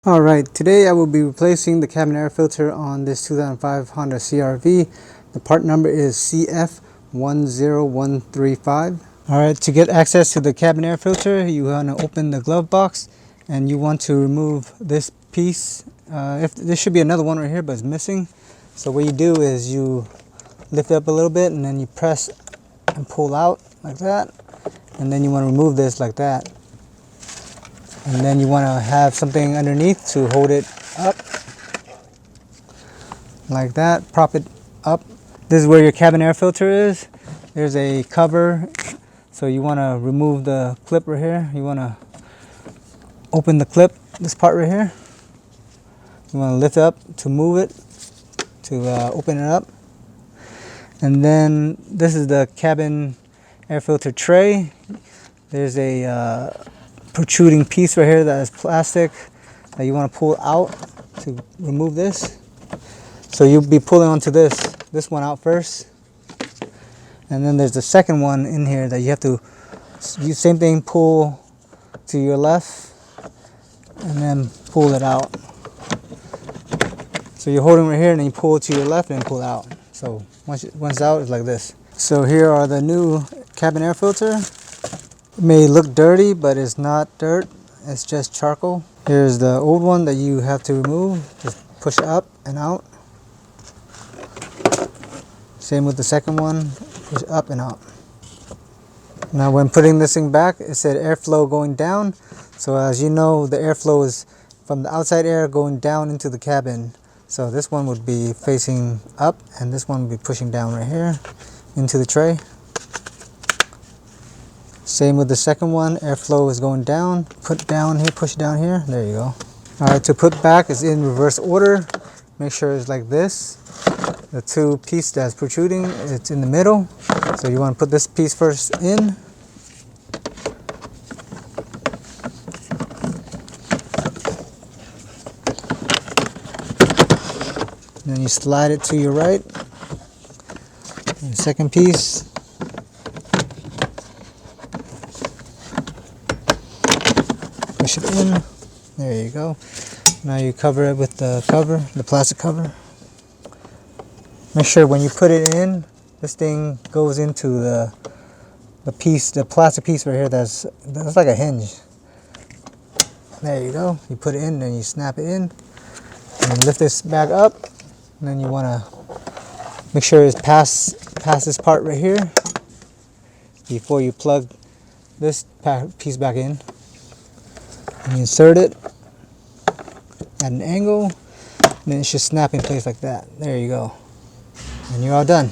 Alright, today I will be replacing the cabin air filter on this 2005 Honda CR-V. The part number is CF10135. Alright, to get access to the cabin air filter, you want to open the glove box and you want to remove this piece. If there should be another one right here, but it's missing. So what you do is you lift it up a little bit and then you press and pull out like that. And then you want to remove this like that. And then you want to have something underneath to hold it up like that. Prop it up. This is where your cabin air filter is. There's a cover, so you want to remove the clip right here. You want to open the clip, this part right here. You want to lift up to move it, to open it up. And then this is the cabin air filter tray. There's a protruding piece right here that is plastic that you want to pull out to remove this. So you'll be pulling onto this one out first, and then there's the second one in here that you have to use same thing, pull to your left and then pull it out. So you're holding right here and then you pull to your left and pull out. So once out, it's like this. So here are the new cabin air filter. It may look dirty, but it's not dirt, it's just charcoal. Here's the old one that you have to remove. Just push up and out. Same with the second one, push up and out. Now when putting this thing back, it said airflow going down. So as you know, the airflow is from the outside air going down into the cabin. So this one would be facing up and this one would be pushing down right here into the tray. Same with the second one, airflow is going down, put down here, push down here, there you go. Alright, to put back is in reverse order. Make sure it's like this. The two piece that's protruding, it's in the middle. So you want to put this piece first in. And then you slide it to your right. And the second piece. Push it in. There you go. Now you cover it with the cover, the plastic cover. Make sure when you put it in, this thing goes into the piece, the plastic piece right here that's like a hinge. There you go. You put it in, then you snap it in. And lift this back up. And then you want to make sure it's past this part right here before you plug this piece back in. And you insert it at an angle, and then it should snap in place like that. There you go. And you're all done.